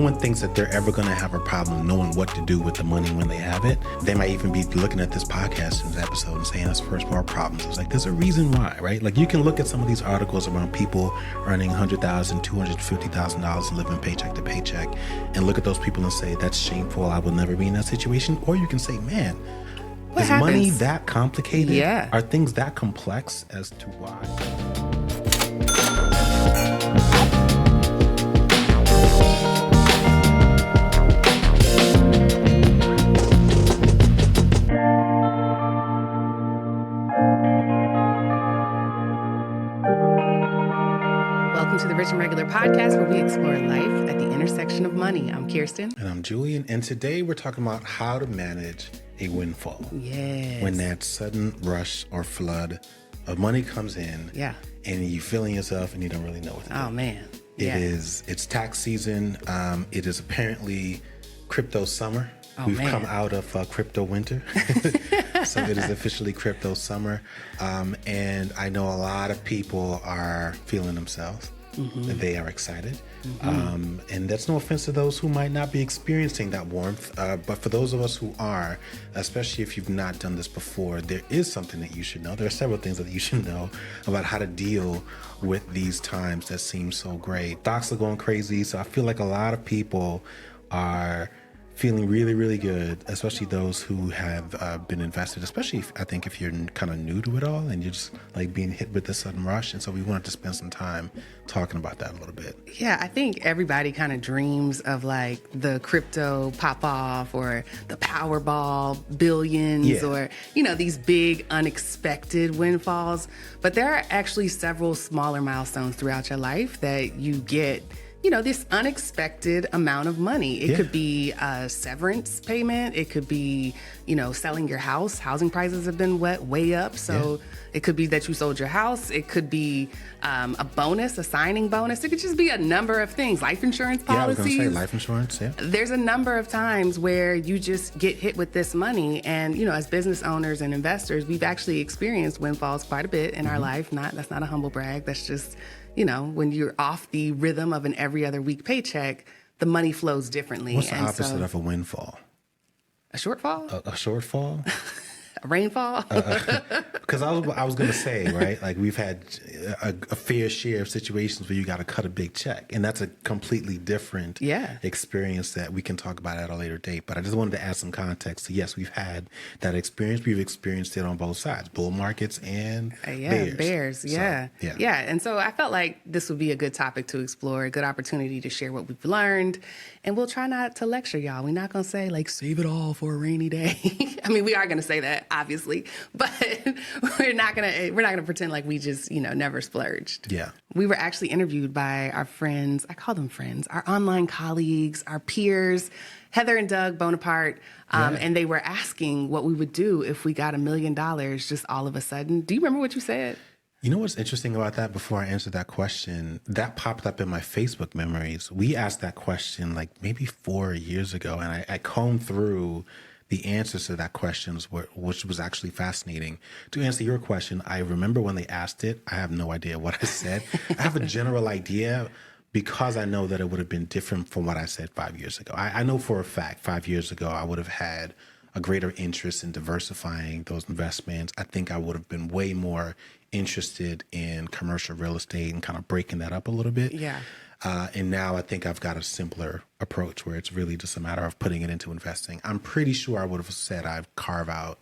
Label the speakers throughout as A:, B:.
A: one thinks that they're ever going to have a problem knowing what to do with the money when they have it. They might even be looking at this podcast in this episode and saying that's first world problems. It's like, there's a reason why, right? Like, you can look at some of these articles around people earning $100,000, $250,000 and living paycheck to paycheck, and look at those people and say, that's shameful. I will never be in that situation. Or you can say, man, is money that complicated?
B: Yeah.
A: Are things that complex as to why?
B: Welcome to the Rich and Regular podcast, where we explore life at the intersection of money. I'm Kiersten.
A: And I'm Julien. And today we're talking about how to manage a windfall.
B: Yes.
A: When that sudden rush or flood of money comes in.
B: Yeah.
A: And you're feeling yourself and you don't really know what to do.
B: Oh, man.
A: It's tax season. It is apparently crypto summer. We've come out of crypto winter. So it is officially crypto summer. And I know a lot of people are feeling themselves. Mm-hmm. They are excited. Mm-hmm. And that's no offense to those who might not be experiencing that warmth. But for those of us who are, especially if you've not done this before, there is something that you should know. There are several things that you should know about how to deal with these times that seem so great. Stocks are going crazy. So I feel like a lot of people are feeling really, really good, especially those who have been invested, especially if you're kind of new to it all and you're just like being hit with this sudden rush. And so we wanted to spend some time talking about that a little bit.
B: Yeah, I think everybody kind of dreams of like the crypto pop off or the Powerball billions or, these big unexpected windfalls. But there are actually several smaller milestones throughout your life that you get this unexpected amount of money. It could be a severance payment. It could be, selling your house. Housing prices have been way up. So it could be that you sold your house. It could be a bonus, a signing bonus. It could just be a number of things. Life insurance policies.
A: Yeah, I was going to say life insurance,
B: There's a number of times where you just get hit with this money. And, as business owners and investors, we've actually experienced windfalls quite a bit in our life. That's not a humble brag. That's just when you're off the rhythm of an every other week paycheck, the money flows differently.
A: What's the opposite of a windfall?
B: A shortfall?
A: A shortfall?
B: A rainfall?
A: Because I was going to say, right, like we've had a fair share of situations where you got to cut a big check. And that's a completely different experience that we can talk about at a later date. But I just wanted to add some context. So yes, we've had that experience. We've experienced it on both sides, bull markets and bears.
B: Yeah. So, and so I felt like this would be a good topic to explore, a good opportunity to share what we've learned. And we'll try not to lecture y'all. We're not going to say, like, save it all for a rainy day. I mean, we are going to say that, obviously, but we're not gonna pretend like we just, never splurged.
A: Yeah.
B: We were actually interviewed by our friends, I call them friends, our online colleagues, our peers, Heather and Doug Bonaparte, and they were asking what we would do if we got $1 million just all of a sudden. Do you remember what you said?
A: You know what's interesting about that? Before I answer that question, that popped up in my Facebook memories. We asked that question like maybe 4 years ago, and I combed through the answers to that question, which was actually fascinating. To answer your question, I remember when they asked it, I have no idea what I said. I have a general idea because I know that it would have been different from what I said 5 years ago. I know for a fact 5 years ago, I would have had a greater interest in diversifying those investments. I think I would have been way more interested in commercial real estate and kind of breaking that up a little bit.
B: Yeah.
A: And now I think I've got a simpler approach where it's really just a matter of putting it into investing. I'm pretty sure I would have said I'd carve out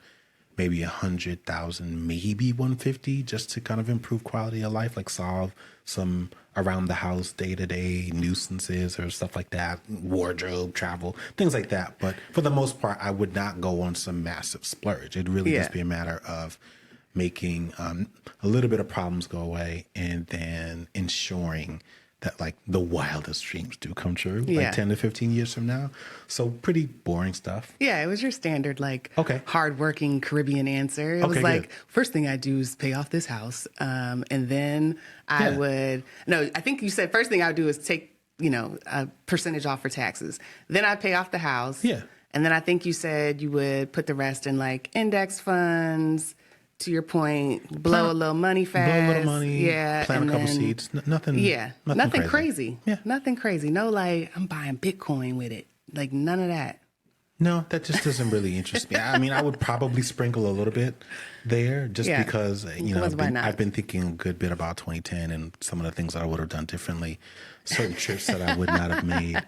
A: maybe 100,000, maybe 150, just to kind of improve quality of life, like solve some around the house day-to-day nuisances or stuff like that, wardrobe, travel, things like that. But for the most part, I would not go on some massive splurge. It'd really just be a matter of making a little bit of problems go away and then ensuring that like the wildest dreams do come true, like 10 to 15 years from now. So pretty boring stuff.
B: Yeah, it was your standard, like hardworking Caribbean answer. It was like, good. First thing I do is pay off this house. And then I think you said first thing I would do is take, a percentage off for taxes. Then I'd pay off the house.
A: Yeah.
B: And then I think you said you would put the rest in like index funds, to your point, blow a little money fast.
A: Blow a little money.
B: Yeah.
A: Plant a couple seeds. Nothing.
B: Yeah. Nothing crazy.
A: Yeah.
B: Nothing crazy. No, like, I'm buying Bitcoin with it. Like, none of that.
A: No, that just doesn't really interest me. I mean, I would probably sprinkle a little bit there just because, I've been thinking a good bit about 2010 and some of the things that I would have done differently, certain trips that I would not have made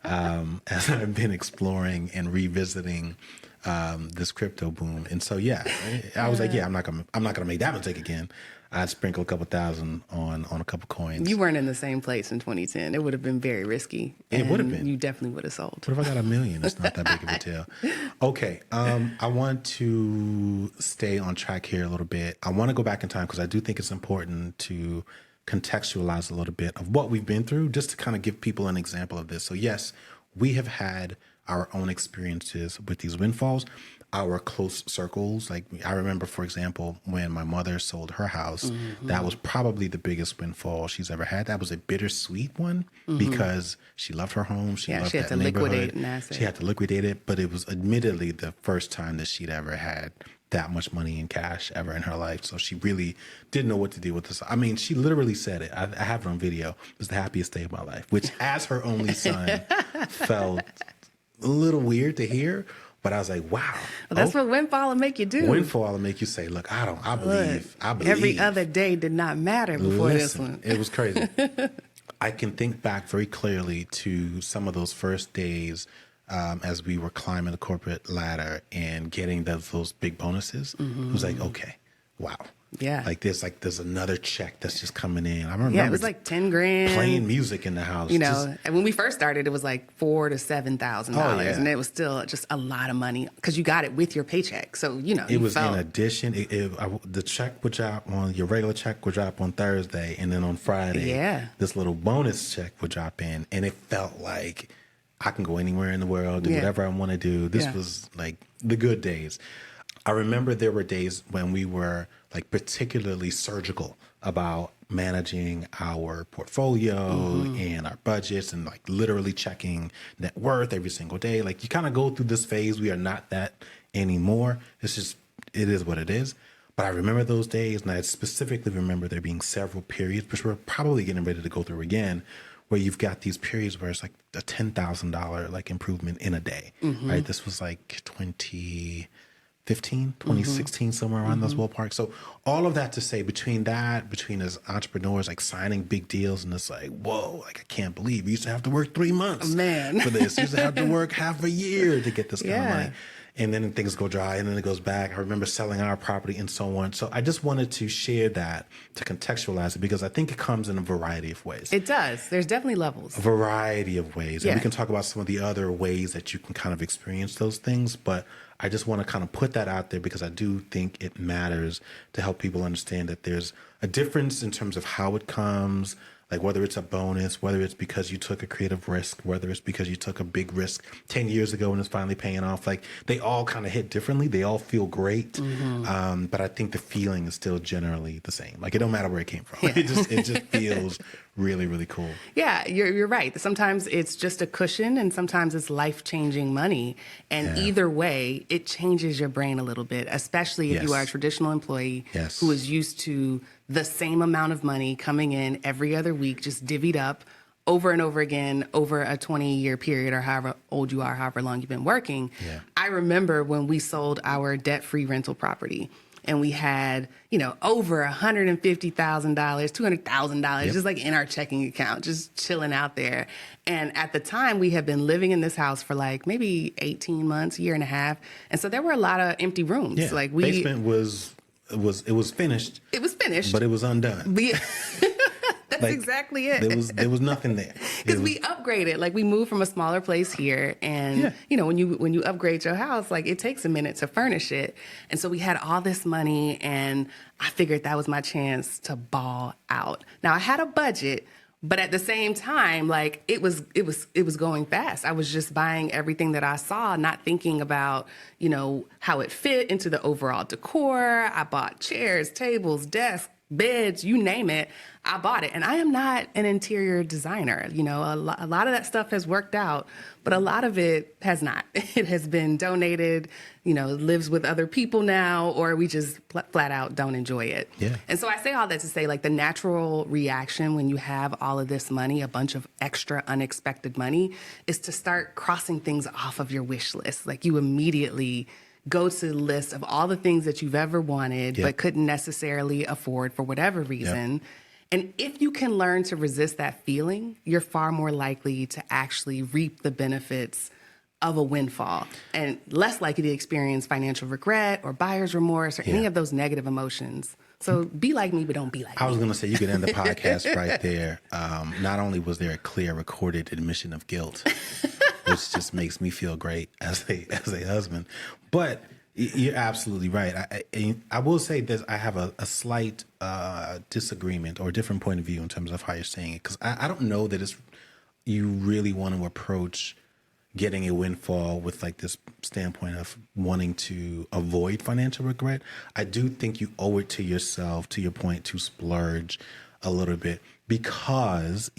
A: as I've been exploring and revisiting this crypto boom. And so, I was like, I'm not gonna make that mistake again. I'd sprinkle a couple thousand on a couple coins.
B: You weren't in the same place in 2010. It would have been very risky.
A: It would have been.
B: You definitely would have sold.
A: What if I got $1 million? It's not that big of a deal. Okay. I want to stay on track here a little bit. I want to go back in time because I do think it's important to contextualize a little bit of what we've been through just to kind of give people an example of this. So yes, we have had our own experiences with these windfalls. Our close circles. Like I remember, for example, when my mother sold her house, that was probably the biggest windfall she's ever had. That was a bittersweet one because she loved her home. She loved that neighborhood.
B: Liquidate an asset.
A: She had to liquidate it, but it was admittedly the first time that she'd ever had that much money in cash ever in her life. So she really didn't know what to do with this. I mean, she literally said it. I have it on video. It was the happiest day of my life, which as her only son felt a little weird to hear. But I was like, wow.
B: Well, that's what windfall will make you do.
A: Windfall will make you say, look, I believe.
B: Every other day did not matter before this one.
A: It was crazy. I can think back very clearly to some of those first days as we were climbing the corporate ladder and getting those big bonuses. It was like, okay, wow.
B: Yeah.
A: There's another check that's just coming in. I remember
B: it was like 10 grand.
A: Playing music in the house.
B: And when we first started, it was like $4,000 to $7,000. And it was still just a lot of money because you got it with your paycheck. So, it
A: was in addition. The check would drop your regular check would drop on Thursday. And then on Friday, this little bonus check would drop in. And it felt like I can go anywhere in the world, do whatever I want to do. This was like the good days. I remember there were days when we were like particularly surgical about managing our portfolio and our budgets and like literally checking net worth every single day. Like you kind of go through this phase. We are not that anymore. It is what it is. But I remember those days, and I specifically remember there being several periods, which we're probably getting ready to go through again, where you've got these periods where it's like a $10,000 like improvement in a day, right? This was like 2016, somewhere around those ballparks. So all of that to say between as entrepreneurs, like signing big deals and it's like, whoa, like I can't believe we used to have to work 3 months for this. We used to have to work half a year to get this kind of money. And then things go dry and then it goes back. I remember selling our property and so on. So I just wanted to share that to contextualize it because I think it comes in a variety of ways.
B: It does. There's definitely levels.
A: A variety of ways. And we can talk about some of the other ways that you can kind of experience those things. But I just want to kind of put that out there because I do think it matters to help people understand that there's a difference in terms of how it comes, like whether it's a bonus, whether it's because you took a creative risk, whether it's because you took a big risk 10 years ago and it's finally paying off. Like they all kind of hit differently. They all feel great. But I think the feeling is still generally the same. Like it don't matter where it came from. It just feels really, really cool.
B: Yeah, you're right. Sometimes it's just a cushion and sometimes it's life-changing money. And either way, it changes your brain a little bit, especially if you are a traditional employee who is used to the same amount of money coming in every other week, just divvied up over and over again over a 20-year period or however old you are, however long you've been working. I remember when we sold our debt-free rental property and we had, over $150,000, $200,000 just like in our checking account, just chilling out there. And at the time we had been living in this house for like maybe 18 months, year and a half. And so there were a lot of empty rooms.
A: Yeah.
B: Like
A: basement was finished.
B: It was finished.
A: But it was undone.
B: That's exactly it.
A: There was nothing there.
B: Because we upgraded. Like we moved from a smaller place here. And, when you upgrade your house, like it takes a minute to furnish it. And so we had all this money and I figured that was my chance to ball out. Now I had a budget, but at the same time, like it was going fast. I was just buying everything that I saw, not thinking about, how it fit into the overall decor. I bought chairs, tables, desks, beds, you name it, I bought it. And I am not an interior designer. You know, a lot of that stuff has worked out, but a lot of it has not. It has been donated, you know, lives with other people now, or we just flat out don't enjoy it.
A: Yeah.
B: And so I say all that to say, like, the natural reaction when you have all of this money, a bunch of extra unexpected money, is to start crossing things off of your wish list. Like, you immediately go to the list of all the things that you've ever wanted, but couldn't necessarily afford for whatever reason. And if you can learn to resist that feeling, you're far more likely to actually reap the benefits of a windfall and less likely to experience financial regret or buyer's remorse or any of those negative emotions. So be like me, but don't be like me.
A: I was going to say, you could end the podcast right there. Not only was there a clear recorded admission of guilt, which just makes me feel great as a husband, but you're absolutely right. I will say this, I have a slight disagreement or a different point of view in terms of how you're saying it, because I don't know that you really want to approach getting a windfall with like this standpoint of wanting to avoid financial regret. I do think you owe it to yourself, to your point, to splurge a little bit, because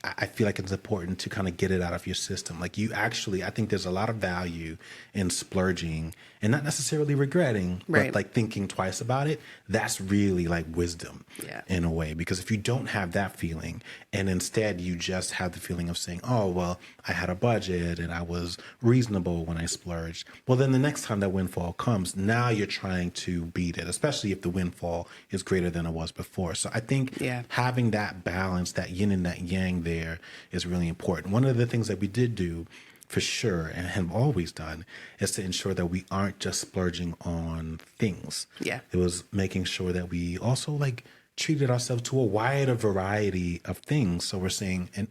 A: I feel like it's important to kind of get it out of your system. Like, I think there's a lot of value in splurging and not necessarily regretting, but like thinking twice about it. That's really like wisdom in a way, because if you don't have that feeling and instead you just have the feeling of saying, oh, well, I had a budget and I was reasonable when I splurged. Well, then the next time that windfall comes, now you're trying to beat it, especially if the windfall is greater than it was before. So I think having that balance, that yin and that yang there, is really important. One of the things that we did do for sure, and have always done, is to ensure that we aren't just splurging on things. Yeah. It was making sure that we also like treated ourselves to a wider variety of things. So we're saying, and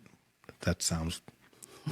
A: that sounds,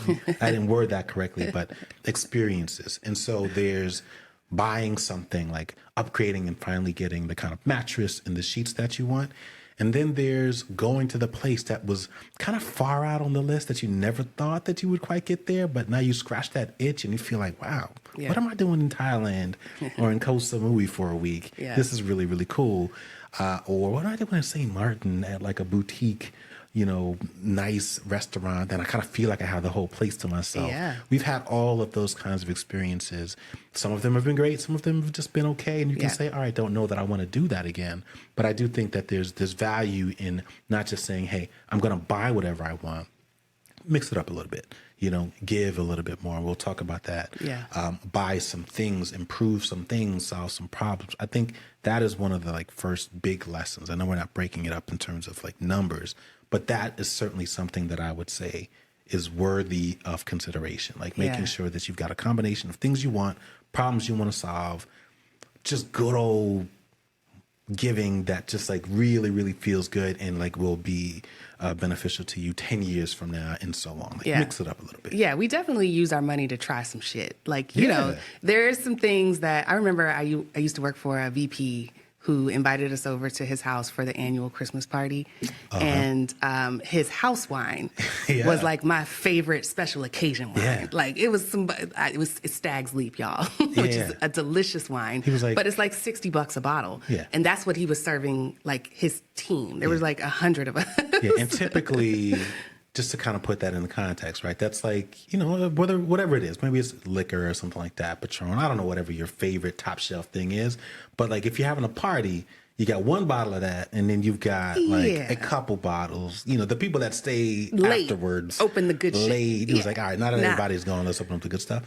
A: I didn't word that correctly, but experiences. And so there's buying something, like upgrading and finally getting the kind of mattress and the sheets that you want. And then there's going to the place that was kind of far out on the list that you never thought that you would quite get there. But now you scratch that itch and you feel like, wow, what am I doing in Thailand or in Koh Samui for a week? This is really, really cool. Or what am I doing in St. Martin at like a boutique, you know, nice restaurant, and I kind of feel like I have the whole place to myself. We've had all of those kinds of experiences. Some of them have been great. Some of them have just been okay. And you can say, all right, I don't know that I want to do that again. But I do think that there's value in not just saying, hey, I'm going to buy whatever I want. Mix it up a little bit, you know, give a little bit more. We'll talk about that. Buy some things, improve some things, solve some problems. I think that is one of the like first big lessons. I know we're not breaking it up in terms of like numbers, but that is certainly something that I would say is worthy of consideration. Like making sure that you've got a combination of things you want, problems you want to solve, just good old giving that just like really, really feels good and like will be beneficial to you 10 years from now and so on. Like mix it up a little bit.
B: Yeah, we definitely use our money to try some shit. Like, you know, there's some things that I remember I used to work for a VP who invited us over to his house for the annual Christmas party. And his house wine was like my favorite special occasion wine. Like it was it's Stag's Leap, y'all, which is a delicious wine. He was like, but it's like $60 a bottle. And that's what he was serving like his team. There was like 100 of us.
A: And typically, just to kind of put that in the context, right? That's like, you know, whatever it is, maybe it's liquor or something like that, Patron. I don't know, whatever your favorite top shelf thing is. But like if you're having a party, you got one bottle of that, and then you've got like a couple bottles. You know, the people that stay late, afterwards,
B: open the good shit.
A: It was like, all right, not everybody's gone. Let's open up the good stuff.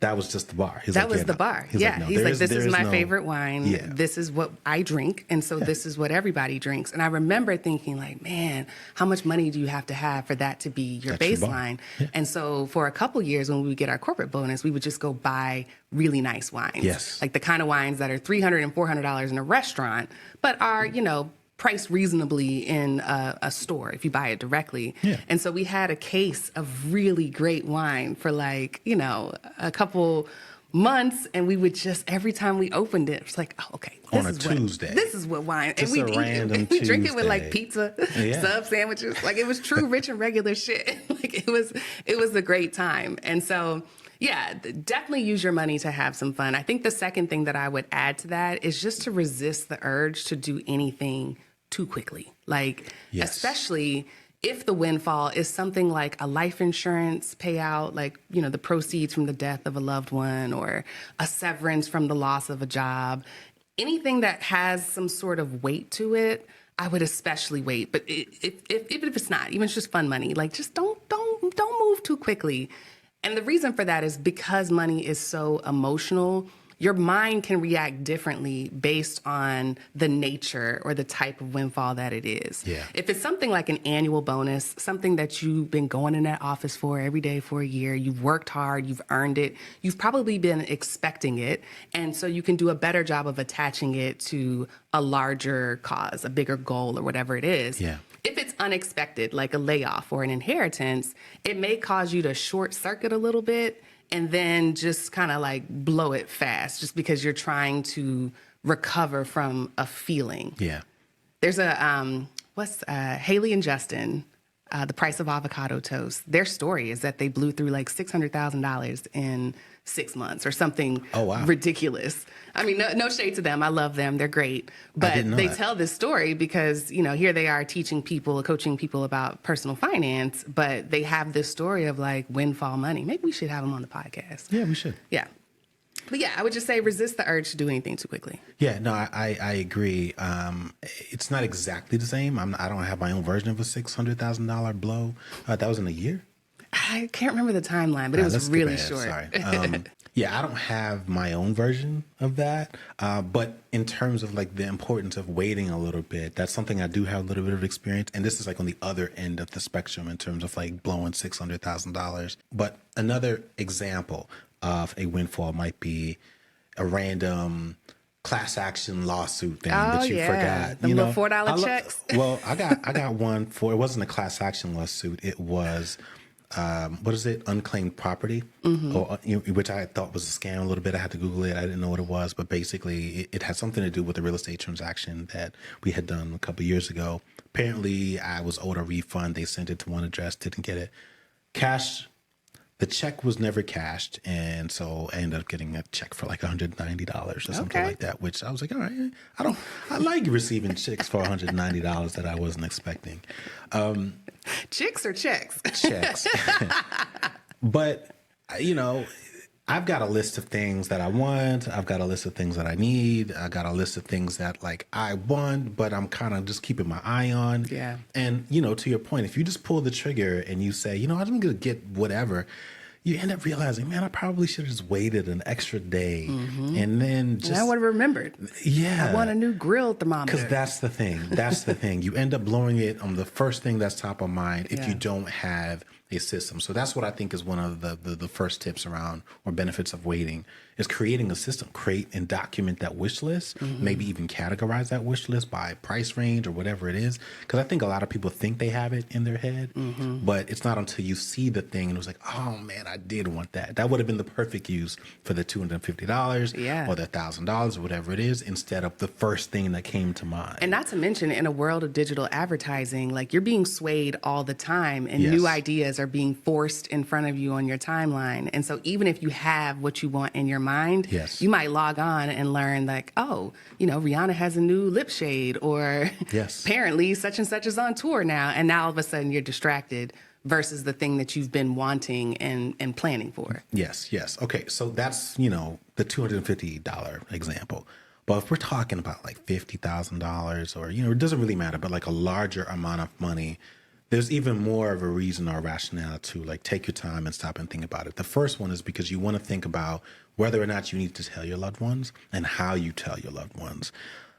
A: That was just the bar.
B: That was the bar. He's like, this is my favorite wine. This is what I drink. And so this is what everybody drinks. And I remember thinking like, man, how much money do you have to have for that to be your baseline? And so for a couple years when we would get our corporate bonus, we would just go buy really nice wines. Like the kind of wines that are $300 and $400 in a restaurant, but are, you know, priced reasonably in a store if you buy it directly. And so we had a case of really great wine for like, you know, a couple months, and we would just, every time we opened it, it's like, oh, okay.
A: Tuesday.
B: This is what wine.
A: Just
B: and we drink it with like pizza, sub sandwiches. Like it was true rich and regular shit. Like it was a great time. And so Yeah, definitely use your money to have some fun. I think the second thing that I would add to that is just to resist the urge to do anything too quickly. Like, especially if the windfall is something like a life insurance payout, like, you know, the proceeds from the death of a loved one or a severance from the loss of a job, anything that has some sort of weight to it, I would especially wait. But even if it's not, even if it's just fun money, like just don't move too quickly. And the reason for that is because money is so emotional, your mind can react differently based on the nature or the type of windfall that it is.
A: Yeah.
B: If it's something like an annual bonus, something that you've been going in that office for every day for a year, you've worked hard, you've earned it, you've probably been expecting it. And so you can do a better job of attaching it to a larger cause, a bigger goal or whatever it is.
A: Yeah.
B: If it's unexpected, like a layoff or an inheritance, it may cause you to short circuit a little bit and then just kind of like blow it fast just because you're trying to recover from a feeling.
A: Yeah.
B: There's a, Haley and Justin, The Price of Avocado Toast. Their story is that they blew through like $600,000 in 6 months or something ridiculous. I mean, no shade to them. I love them. They're great. But they tell this story because, you know, here they are teaching people, coaching people about personal finance, but they have this story of like windfall money. Maybe we should have them on the podcast.
A: Yeah, we should.
B: Yeah. But yeah, I would just say resist the urge to do anything too quickly.
A: Yeah, no, I agree. It's not exactly the same. I don't have my own version of a $600,000 blow. That was in a year.
B: I can't remember the timeline, but it was really short.
A: Sorry. Yeah, I don't have my own version of that. But in terms of like the importance of waiting a little bit, that's something I do have a little bit of experience. And this is like on the other end of the spectrum in terms of like blowing $600,000. But another example of a windfall might be a random class action lawsuit thing that you forgot.
B: The little $4 checks.
A: Well, I got one for, it wasn't a class action lawsuit. It was what is it? Unclaimed property, which I thought was a scam a little bit. I had to Google it. I didn't know what it was, but basically it had something to do with a real estate transaction that we had done a couple of years ago. Apparently I was owed a refund. They sent it to one address, didn't get it. Cash. The check was never cashed, and so I ended up getting a check for like $190 or something like that, which I was like, all right, I like receiving checks for $190 that I wasn't expecting.
B: Chicks or checks?
A: Checks. But, you know, I've got a list of things that I want. I've got a list of things that I need. I got a list of things that like I want, but I'm kind of just keeping my eye on.
B: Yeah.
A: And, you know, to your point, if you just pull the trigger and you say, you know, I'm going to get whatever, you end up realizing, man, I probably should have just waited an extra day and then just.
B: And I would have remembered.
A: Yeah.
B: I want a new grill thermometer.
A: Because that's the thing. That's the thing. You end up blowing it on the first thing that's top of mind if you don't have a system. So that's what I think is one of the first tips around or benefits of waiting is creating a system. Create and document that wish list, maybe even categorize that wish list by price range or whatever it is. Because I think a lot of people think they have it in their head, but it's not until you see the thing and it was like, oh man, I did want that. That would have been the perfect use for the $250 or the $1,000 or whatever it is instead of the first thing that came to mind.
B: And not to mention in a world of digital advertising, like you're being swayed all the time and new ideas are being forced in front of you on your timeline. And so even if you have what you want in your mind, you might log on and learn like, oh, you know, Rihanna has a new lip shade or apparently such and such is on tour now. And now all of a sudden you're distracted versus the thing that you've been wanting and planning for.
A: Yes. Okay. So that's, you know, the $250 example. But if we're talking about like $50,000 or, you know, it doesn't really matter, but like a larger amount of money, there's even more of a reason or rationale to like take your time and stop and think about it. The first one is because you want to think about whether or not you need to tell your loved ones and how you tell your loved ones.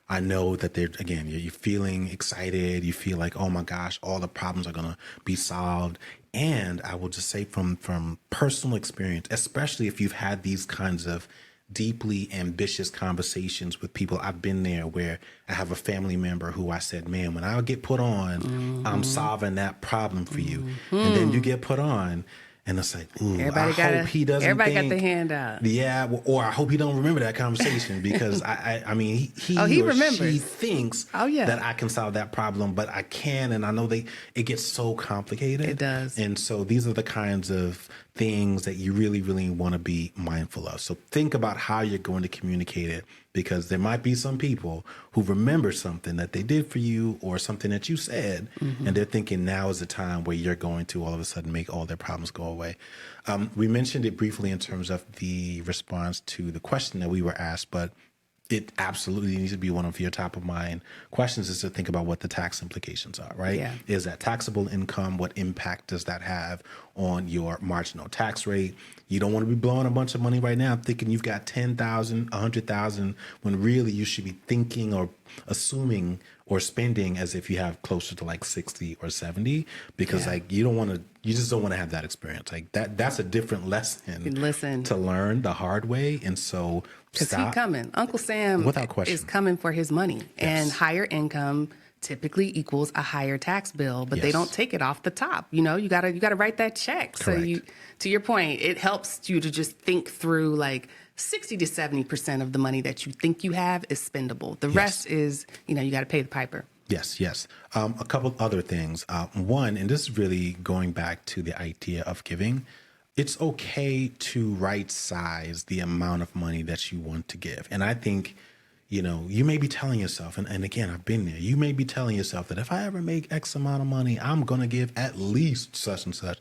A: I know that you're feeling excited. You feel like, oh my gosh, all the problems are going to be solved. And I will just say from personal experience, especially if you've had these kinds of deeply ambitious conversations with people. I've been there where I have a family member who I said, man, when I get put on, I'm solving that problem for you. And then you get put on And it's like, ooh,
B: Everybody
A: I hope he doesn't
B: Everybody
A: think,
B: got the handout.
A: Yeah, or I hope he don't remember that conversation because I mean, he
B: he
A: or
B: remembers.
A: she thinks that I can solve that problem, but I can, and I know it gets so complicated.
B: It does.
A: And so these are the kinds of things that you really, really want to be mindful of. So think about how you're going to communicate it, because there might be some people who remember something that they did for you or something that you said, and they're thinking now is the time where you're going to all of a sudden make all their problems go away. We mentioned it briefly in terms of the response to the question that we were asked, but it absolutely needs to be one of your top of mind questions, is to think about what the tax implications are, right?
B: Yeah.
A: Is that taxable income? What impact does that have on your marginal tax rate? You don't want to be blowing a bunch of money right now thinking you've got 10,000, 100,000, when really you should be thinking or assuming or spending as if you have closer to like 60 or 70, because like you just don't want to have that experience. Like that's a different lesson to learn the hard way. And so
B: because he's coming. Uncle Sam
A: without question
B: is coming for his money. And higher income typically equals a higher tax bill, but they don't take it off the top. You know, you gotta write that check.
A: Correct.
B: So to your point, it helps you to just think through like 60 to 70% of the money that you think you have is spendable. The rest is, you got to pay the piper.
A: Yes. A couple other things. One, and this is really going back to the idea of giving, it's okay to right size the amount of money that you want to give. And I think, you may be telling yourself, and again, I've been there, you may be telling yourself that if I ever make X amount of money, I'm going to give at least such and such.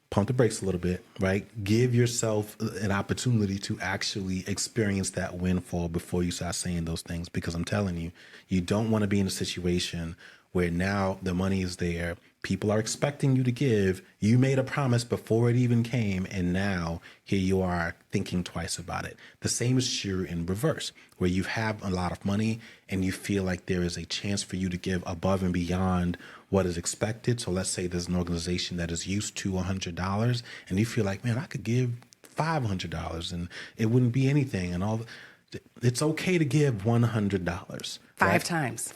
A: Pump the brakes a little bit, right? Give yourself an opportunity to actually experience that windfall before you start saying those things, because I'm telling you, you don't want to be in a situation where now the money is there, people are expecting you to give, you made a promise before it even came, and now here you are thinking twice about it. The same is true in reverse, where you have a lot of money and you feel like there is a chance for you to give above and beyond what is expected. So let's say there's an organization that is used to $100 and you feel like, man, I could give $500 and it wouldn't be anything. And it's okay to give $100.
B: Five times.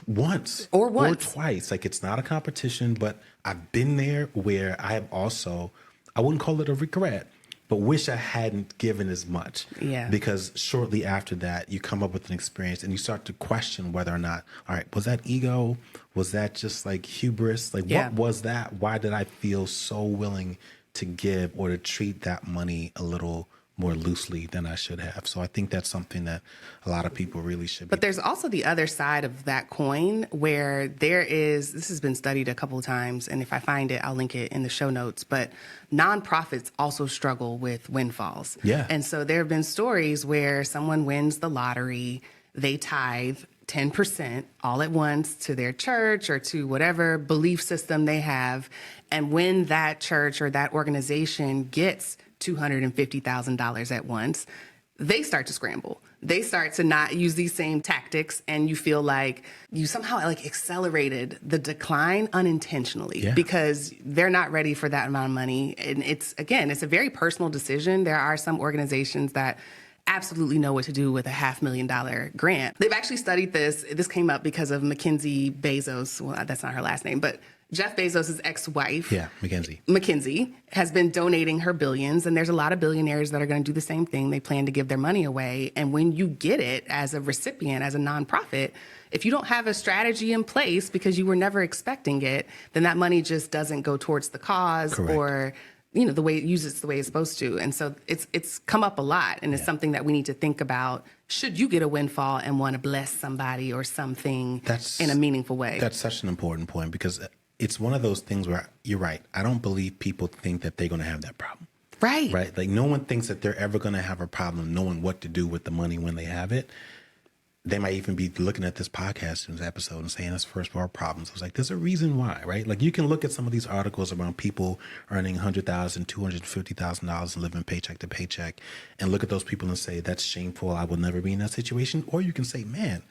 A: Once. Or twice. Like, it's not a competition, but I've been there where I have also, I wouldn't call it a regret, but wish I hadn't given as much.
B: Yeah.
A: Because shortly after that, you come up with an experience and you start to question whether or not, all right, was that ego? Was that just like hubris? Like, what was that? Why did I feel so willing to give or to treat that money a little more loosely than I should have? So I think that's something that a lot of people really should be.
B: But there's also the other side of that coin where this has been studied a couple of times, and if I find it, I'll link it in the show notes, but nonprofits also struggle with windfalls.
A: Yeah.
B: And so there have been stories where someone wins the lottery, they tithe 10% all at once to their church or to whatever belief system they have. And when that church or that organization gets $250,000 at once, they start to scramble. They start to not use these same tactics, and you feel like you somehow like accelerated the decline unintentionally because they're not ready for that amount of money. And it's a very personal decision. There are some organizations that absolutely know what to do with a $500,000 grant. They've actually studied this. This came up because of Mackenzie Bezos. Well, that's not her last name, but Jeff Bezos' ex-wife, Mackenzie, has been donating her billions, and there's a lot of billionaires that are going to do the same thing. They plan to give their money away, and when you get it as a recipient, as a nonprofit, if you don't have a strategy in place because you were never expecting it, then that money just doesn't go towards the cause. Correct. Or the way it uses the way it's supposed to. And so it's come up a lot, and it's something that we need to think about. Should you get a windfall and want to bless somebody or something in a meaningful way? That's
A: such an important point, because it's one of those things where you're right. I don't believe people think that they're going to have that problem.
B: Right.
A: Right. Like, no one thinks that they're ever going to have a problem knowing what to do with the money when they have it. They might even be looking at this podcast in this episode and saying it's first world problems. I was like, there's a reason why, right? Like, you can look at some of these articles around people earning $100,000, $250,000 and living paycheck to paycheck, and look at those people and say, that's shameful. I will never be in that situation. Or you can say, man,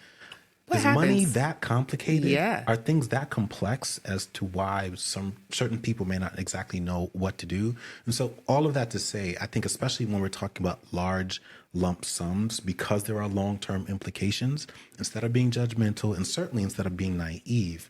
A: is money that complicated?
B: Yeah.
A: Are things that complex as to why some certain people may not exactly know what to do? And so all of that to say, I think especially when we're talking about large lump sums, because there are long-term implications, instead of being judgmental and certainly instead of being naive,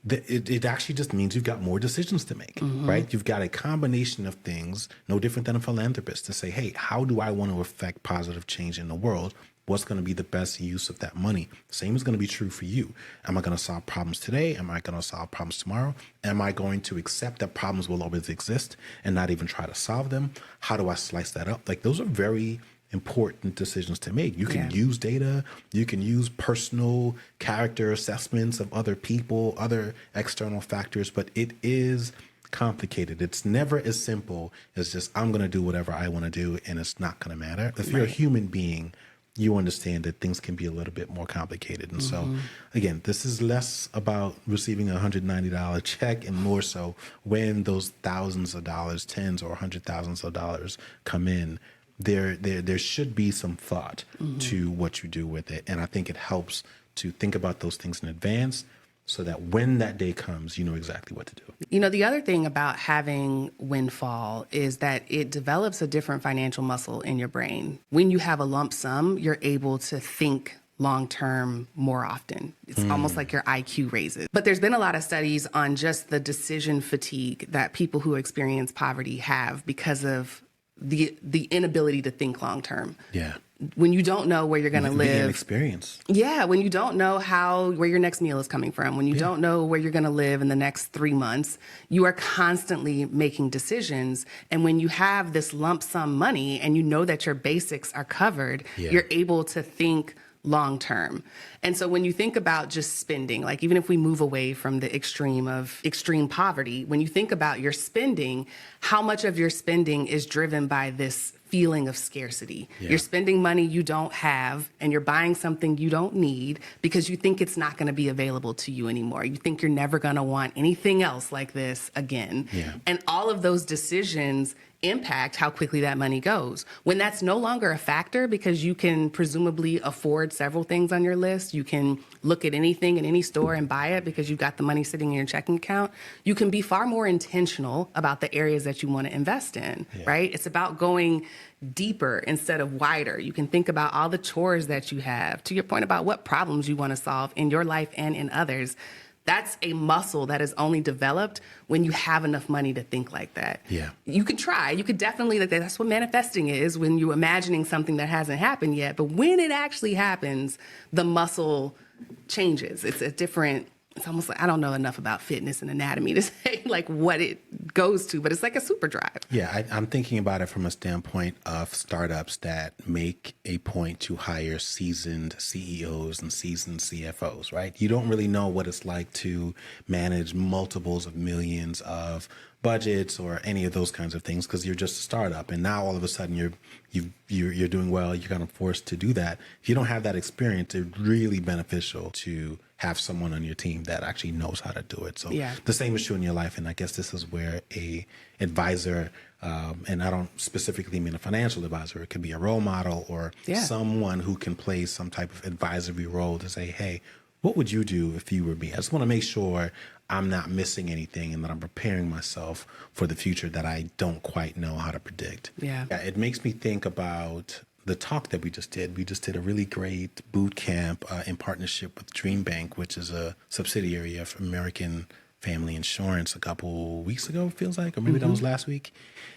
A: It actually just means you've got more decisions to make, right? You've got a combination of things, no different than a philanthropist, to say, hey, how do I want to affect positive change in the world? What's going to be the best use of that money? Same is going to be true for you. Am I going to solve problems today? Am I going to solve problems tomorrow? Am I going to accept that problems will always exist and not even try to solve them? How do I slice that up? Like, those are very important decisions to make. You can use data, you can use personal character assessments of other people, other external factors, but it is complicated. It's never as simple as just, I'm going to do whatever I want to do and it's not going to matter. If you're a human being, you understand that things can be a little bit more complicated. And so, again, this is less about receiving a $190 check and more so when those thousands of dollars, tens or hundred thousands of dollars come in, there should be some thought to what you do with it. And I think it helps to think about those things in advance so that when that day comes, you know exactly what to do.
B: You know, the other thing about having windfall is that it develops a different financial muscle in your brain. When you have a lump sum, you're able to think long-term more often. It's almost like your IQ raises. But there's been a lot of studies on just the decision fatigue that people who experience poverty have because of the inability to think long-term.
A: Yeah.
B: When you don't know where you're going to live.
A: Experience.
B: Yeah. When you don't know where your next meal is coming from, when you don't know where you're going to live in the next 3 months, you are constantly making decisions. And when you have this lump sum money and you know that your basics are covered, you're able to think long term. And so when you think about just spending, like even if we move away from the extreme of extreme poverty, when you think about your spending, how much of your spending is driven by this feeling of scarcity? You're spending money you don't have and you're buying something you don't need because you think it's not going to be available to you anymore. You think you're never going to want anything else like this again. And all of those decisions impact how quickly that money goes. When that's no longer a factor because you can presumably afford several things on your list, you can look at anything in any store and buy it because you've got the money sitting in your checking account, you can be far more intentional about the areas that you want to invest in, right? It's about going deeper instead of wider. You can think about all the chores that you have, to your point about what problems you want to solve in your life and in others. That's a muscle that is only developed when you have enough money to think like that. You could try. You could definitely, that's what manifesting is, when you're imagining something that hasn't happened yet. But when it actually happens, the muscle changes. It's a different, it's almost like, I don't know enough about fitness and anatomy to say like what it goes to, but it's like a super drive.
A: I'm thinking about it from a standpoint of startups that make a point to hire seasoned CEOs and seasoned CFOs, right? You don't really know what it's like to manage multiples of millions of budgets or any of those kinds of things because you're just a startup. And now all of a sudden you're doing well. You're kind of forced to do that. If you don't have that experience, it's really beneficial to have someone on your team that actually knows how to do it. So the same is true in your life. And I guess this is where a advisor, and I don't specifically mean a financial advisor, it could be a role model or someone who can play some type of advisory role to say, hey, what would you do if you were me? I just want to make sure I'm not missing anything and that I'm preparing myself for the future that I don't quite know how to predict. It makes me think about the talk that we just did. We just did a really great boot camp in partnership with Dream Bank, which is a subsidiary of American Family Insurance, a couple weeks ago, it feels like, or maybe that was last week.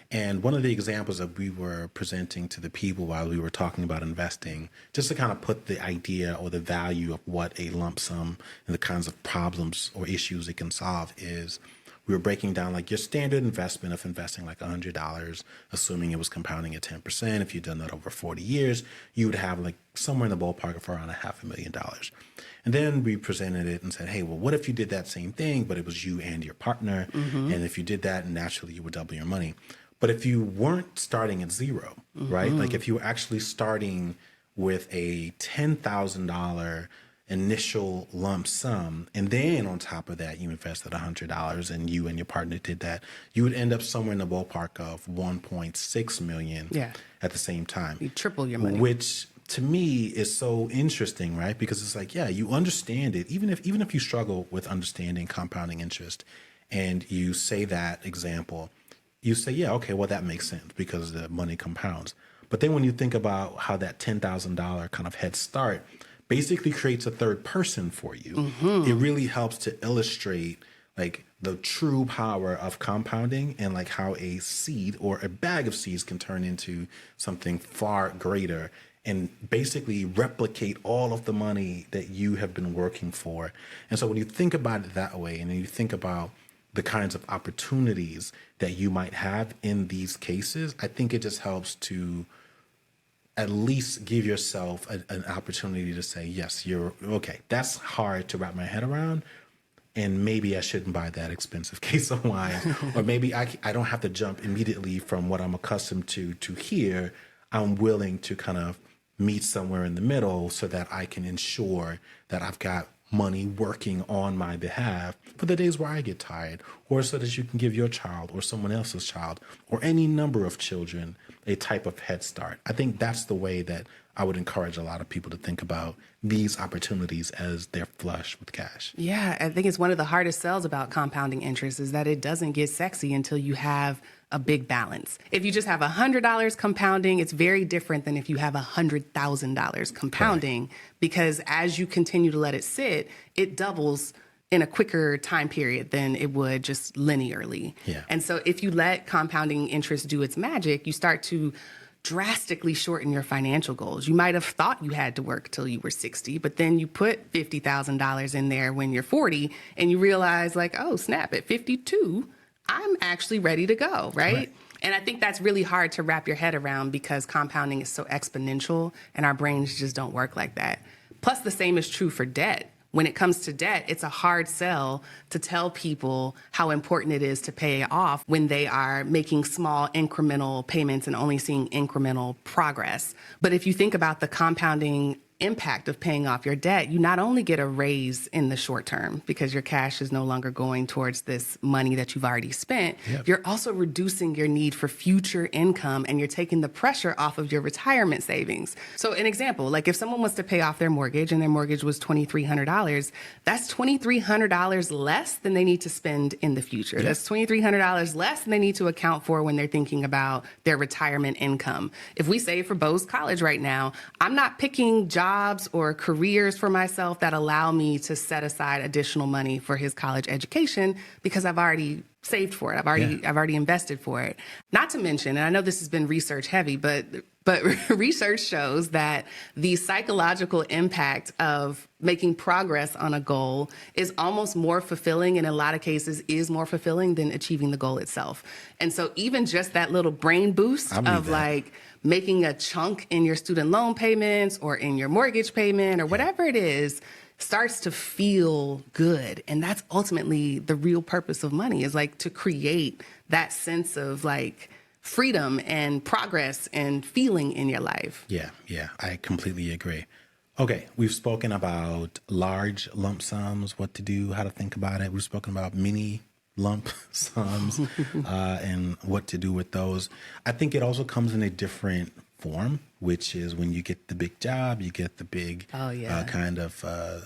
A: And one of the examples that we were presenting to the people while we were talking about investing, just to kind of put the idea or the value of what a lump sum and the kinds of problems or issues it can solve is, we were breaking down like your standard investment of investing like $100, assuming it was compounding at 10%. If you'd done that over 40 years, you would have like somewhere in the ballpark of around $500,000. And then we presented it and said, hey, well, what if you did that same thing, but it was you and your partner? And if you did that, naturally you would double your money. But if you weren't starting at zero, right? Like if you were actually starting with a $10,000 initial lump sum, and then on top of that, you invested $100 and you and your partner did that, you would end up somewhere in the ballpark of 1.6 million at the same time.
B: You triple your money.
A: Which to me is so interesting, right? Because it's like, you understand it. Even if you struggle with understanding compounding interest and you say that example, you say, okay, well, that makes sense because the money compounds. But then when you think about how that $10,000 kind of head start basically creates a third person for you. It really helps to illustrate like the true power of compounding and like how a seed or a bag of seeds can turn into something far greater and basically replicate all of the money that you have been working for. And so when you think about it that way, and then you think about the kinds of opportunities that you might have in these cases, I think it just helps to at least give yourself an opportunity to say, yes, you're okay. That's hard to wrap my head around. And maybe I shouldn't buy that expensive case of wine. Or maybe I don't have to jump immediately from what I'm accustomed to here. I'm willing to kind of meet somewhere in the middle so that I can ensure that I've got money working on my behalf for the days where I get tired, or so that you can give your child or someone else's child or any number of children a type of head start. I think that's the way that I would encourage a lot of people to think about these opportunities as they're flush with cash.
B: Yeah, I think it's one of the hardest sells about compounding interest is that it doesn't get sexy until you have a big balance. If you just have $100 compounding, it's very different than if you have $100,000 compounding. Correct. Because as you continue to let it sit, it doubles in a quicker time period than it would just linearly.
A: Yeah.
B: And so if you let compounding interest do its magic, you start to drastically shorten your financial goals. You might have thought you had to work till you were 60, but then you put $50,000 in there when you're 40 and you realize like, oh, snap, at 52, I'm actually ready to go, right? And I think that's really hard to wrap your head around because compounding is so exponential and our brains just don't work like that. Plus, the same is true for debt. When it comes to debt, it's a hard sell to tell people how important it is to pay off when they are making small incremental payments and only seeing incremental progress. But if you think about the compounding impact of paying off your debt, you not only get a raise in the short term because your cash is no longer going towards this money that you've already spent. Yep. You're also reducing your need for future income and you're taking the pressure off of your retirement savings. So an example, like if someone wants to pay off their mortgage and their mortgage was $2,300, that's $2,300 less than they need to spend in the future. Yep. That's $2,300 less than they need to account for when they're thinking about their retirement income. If we save for Bo's college right now, I'm not picking jobs or careers for myself that allow me to set aside additional money for his college education because I've already saved for it. I've already invested for it. Not to mention, and I know this has been research heavy, but research shows that the psychological impact of making progress on a goal is almost more fulfilling, and in a lot of cases is more fulfilling than achieving the goal itself. And so even just that little brain boost of like making a chunk in your student loan payments or in your mortgage payment or whatever it is starts to feel good. And that's ultimately the real purpose of money, is like to create that sense of like freedom and progress and feeling in your life.
A: Yeah, I completely agree. Okay, we've spoken about large lump sums, what to do, how to think about it. We've spoken about mini lump sums and what to do with those. I think it also comes in a different form, which is when you get the big job, you get the big kind of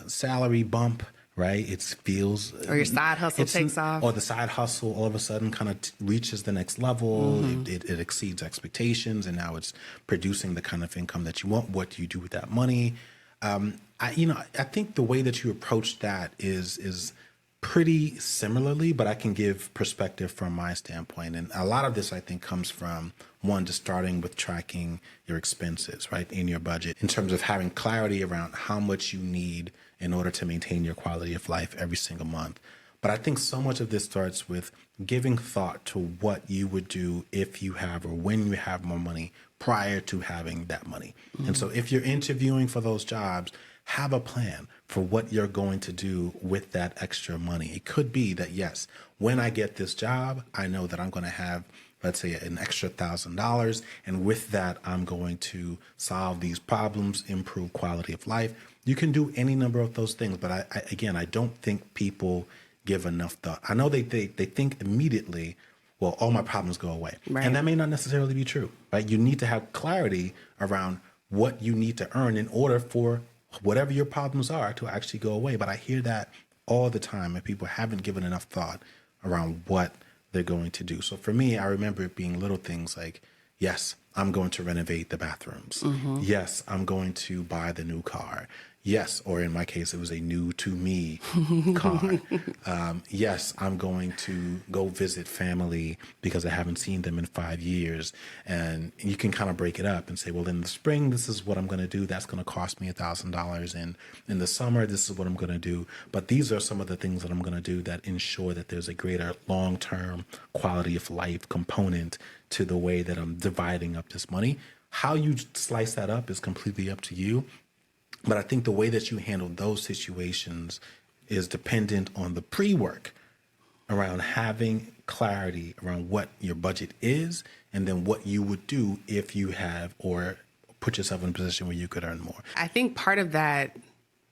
A: salary bump, right? It feels...
B: Or your side hustle takes off.
A: Or the side hustle all of a sudden kind of reaches the next level. Mm-hmm. It exceeds expectations, and now it's producing the kind of income that you want. What do you do with that money? I think the way that you approach that is pretty similarly, but I can give perspective from my standpoint. And a lot of this, I think, comes from, one, just starting with tracking your expenses, right, in your budget, in terms of having clarity around how much you need in order to maintain your quality of life every single month. But I think so much of this starts with giving thought to what you would do if you have or when you have more money prior to having that money. Mm-hmm. And so if you're interviewing for those jobs, have a plan for what you're going to do with that extra money. It could be that, yes, when I get this job, I know that I'm going to have, let's say, an extra $1,000. And with that, I'm going to solve these problems, improve quality of life. You can do any number of those things. But I don't think people give enough thought. I know they think immediately, well, all my problems go away. Right. And that may not necessarily be true, right? You need to have clarity around what you need to earn in order for whatever your problems are to actually go away. But I hear that all the time, and people haven't given enough thought around what they're going to do. So for me, I remember it being little things like, yes, I'm going to renovate the bathrooms. Mm-hmm. Yes, I'm going to buy the new car. Yes, or in my case, it was a new to me car. Yes, I'm going to go visit family because I haven't seen them in 5 years. And you can kind of break it up and say, well, in the spring, this is what I'm going to do. That's going to cost me $1,000. And in the summer, this is what I'm going to do. But these are some of the things that I'm going to do that ensure that there's a greater long-term quality of life component to the way that I'm dividing up this money. How you slice that up is completely up to you. But I think the way that you handle those situations is dependent on the pre-work around having clarity around what your budget is and then what you would do if you have or put yourself in a position where you could earn more.
B: I think part of that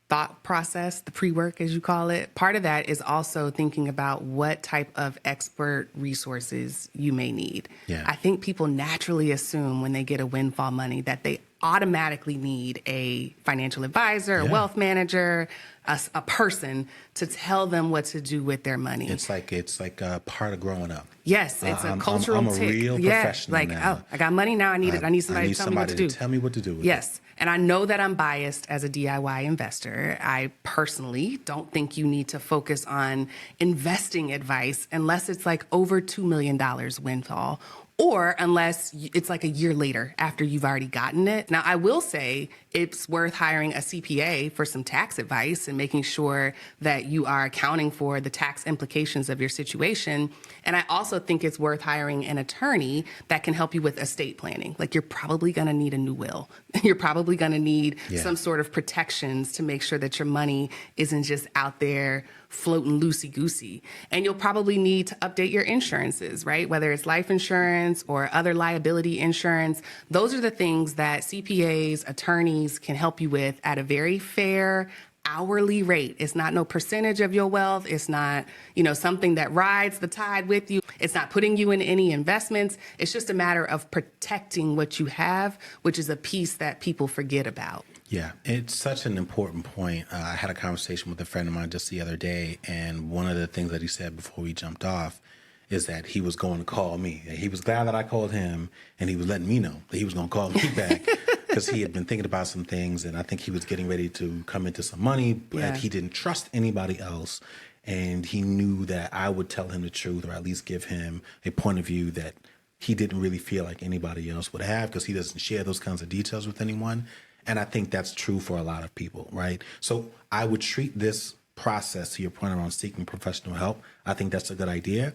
B: thought process, the pre-work as you call it, part of that is also thinking about what type of expert resources you may need.
A: Yeah.
B: I think people naturally assume when they get a windfall money that they automatically need a financial advisor, a wealth manager, a person to tell them what to do with their money.
A: It's like a part of growing up.
B: Yes, it's a cultural
A: I'm a
B: tick.
A: real professional
B: like,
A: now.
B: oh, I got money now. I need somebody to tell me what to do.
A: Tell me what to do with it.
B: Yes. And I know that I'm biased as a DIY investor. I personally don't think you need to focus on investing advice unless it's like over $2 million windfall, or unless it's like a year later after you've already gotten it. Now, I will say it's worth hiring a CPA for some tax advice and making sure that you are accounting for the tax implications of your situation. And I also think it's worth hiring an attorney that can help you with estate planning. Like, you're probably going to need a new will. You're probably going to need some sort of protections to make sure that your money isn't just out there floating loosey-goosey. And you'll probably need to update your insurances, right? Whether it's life insurance or other liability insurance. Those are the things that CPAs, attorneys can help you with at a very fair hourly rate. It's not no percentage of your wealth. It's not, something that rides the tide with you. It's not putting you in any investments. It's just a matter of protecting what you have, which is a piece that people forget about.
A: Yeah, it's such an important point. I had a conversation with a friend of mine just the other day, and one of the things that he said before we jumped off is that he was going to call me. He was glad that I called him, and he was letting me know that he was going to call me back because he had been thinking about some things, and I think he was getting ready to come into some money, but he didn't trust anybody else, and he knew that I would tell him the truth or at least give him a point of view that he didn't really feel like anybody else would have because he doesn't share those kinds of details with anyone. And I think that's true for a lot of people, right? So I would treat this process, to your point around seeking professional help, I think that's a good idea.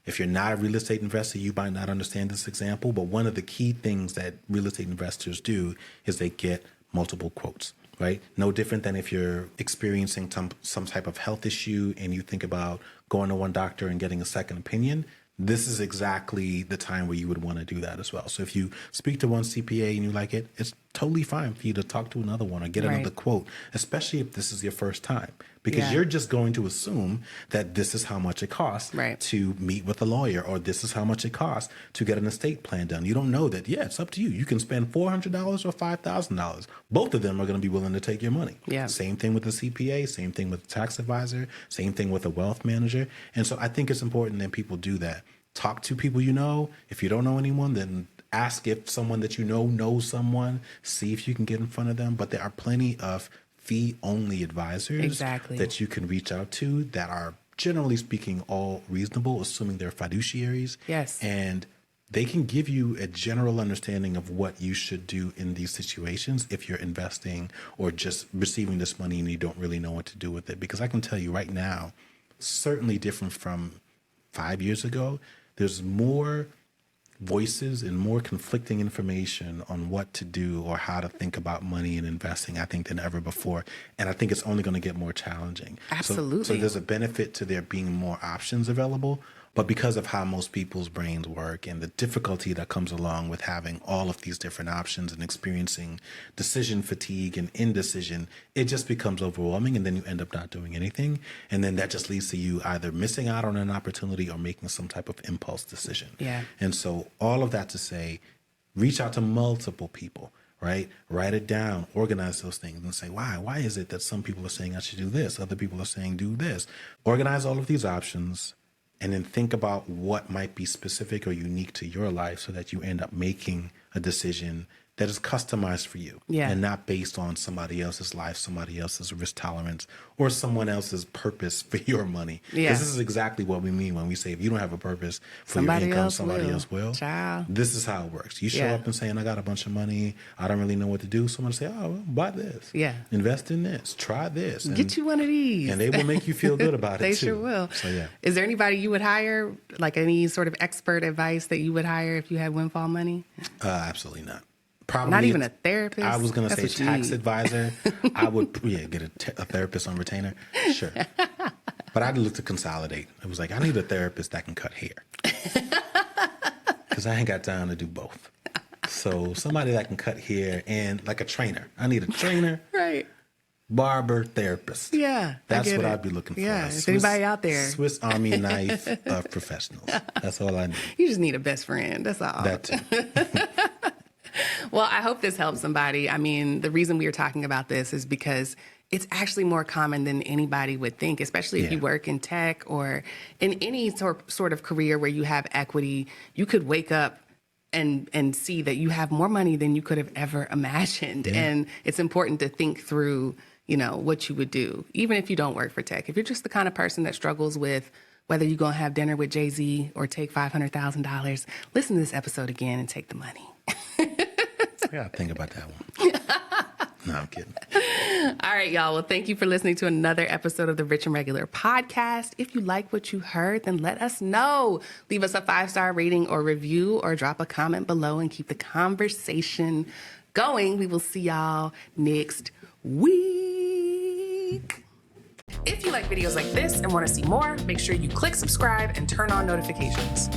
A: If you're not a real estate investor, you might not understand this example, but one of the key things that real estate investors do is they get multiple quotes, right? No different than if you're experiencing some type of health issue and you think about going to one doctor and getting a second opinion. This is exactly the time where you would want to do that as well. So if you speak to one CPA and you like it, it's totally fine for you to talk to another one or get another quote, especially if this is your first time, because you're just going to assume that this is how much it costs to meet with a lawyer, or this is how much it costs to get an estate plan done. You don't know that, it's up to you. You can spend $400 or $5,000. Both of them are going to be willing to take your money. Yeah. Same thing with the CPA, same thing with the tax advisor, same thing with a wealth manager. And so I think it's important that people do that. Talk to people you know. If you don't know anyone, then ask if someone that you know knows someone. See if you can get in front of them. But there are plenty of fee-only advisors that you can reach out to that are, generally speaking, all reasonable, assuming they're fiduciaries.
B: Yes.
A: And they can give you a general understanding of what you should do in these situations if you're investing or just receiving this money and you don't really know what to do with it. Because I can tell you right now, certainly different from 5 years ago, there's more voices and more conflicting information on what to do or how to think about money and investing, I think, than ever before. And I think it's only going to get more challenging.
B: Absolutely.
A: So there's a benefit to there being more options available. But because of how most people's brains work and the difficulty that comes along with having all of these different options and experiencing decision fatigue and indecision, it just becomes overwhelming, and then you end up not doing anything. And then that just leads to you either missing out on an opportunity or making some type of impulse decision.
B: Yeah.
A: And so all of that to say, reach out to multiple people, right? Write it down, organize those things and say, why is it that some people are saying I should do this? Other people are saying do this. Organize all of these options. And then think about what might be specific or unique to your life so that you end up making a decision that is customized for you
B: Yeah.
A: and not based on somebody else's life, somebody else's risk tolerance, or someone else's purpose for your money.
B: Yeah.
A: This is exactly what we mean when we say if you don't have a purpose for
B: Somebody
A: your income,
B: else
A: somebody
B: will.
A: else will.
B: Child.
A: This is how it works. You show
B: Yeah.
A: up and saying, I got a bunch of money. I don't really know what to do. Someone say, oh, well, buy this.
B: Yeah.
A: Invest in this. Try this. And,
B: Get you one of these.
A: and they will make you feel good about it
B: They
A: too.
B: sure will.
A: So yeah.
B: Is there anybody you would hire, like any sort of expert advice that you would hire if you had windfall money?
A: Absolutely not. Probably
B: Not even a therapist?
A: I was going to
B: That's
A: say
B: what you
A: tax
B: need.
A: advisor. I would get a therapist on retainer. Sure. But I'd look to consolidate. It was like, I need a therapist that can cut hair. Because I ain't got time to do both. So somebody that can cut hair and like a trainer. I need a trainer,
B: Right.
A: barber, therapist.
B: Yeah.
A: That's
B: I get
A: what
B: it.
A: I'd be looking for.
B: Yeah.
A: A
B: If anybody out there.
A: Swiss Army knife of professionals. That's all I need.
B: You just need a best friend. That's all.
A: That too.
B: Well, I hope this helps somebody. I mean, the reason we are talking about this is because it's actually more common than anybody would think, especially if
A: Yeah.
B: you work in tech or in any sort of career where you have equity. You could wake up and see that you have more money than you could have ever imagined.
A: Yeah.
B: And it's important to think through, what you would do, even if you don't work for tech. If you're just the kind of person that struggles with whether you're going to have dinner with Jay-Z or take $500,000, listen to this episode again and take the money.
A: I got to think about that one. No, I'm kidding.
B: All right, y'all. Well, thank you for listening to another episode of the Rich and Regular podcast. If you like what you heard, then let us know. Leave us a 5-star rating or review or drop a comment below and keep the conversation going. We will see y'all next week. If you like videos like this and want to see more, make sure you click subscribe and turn on notifications.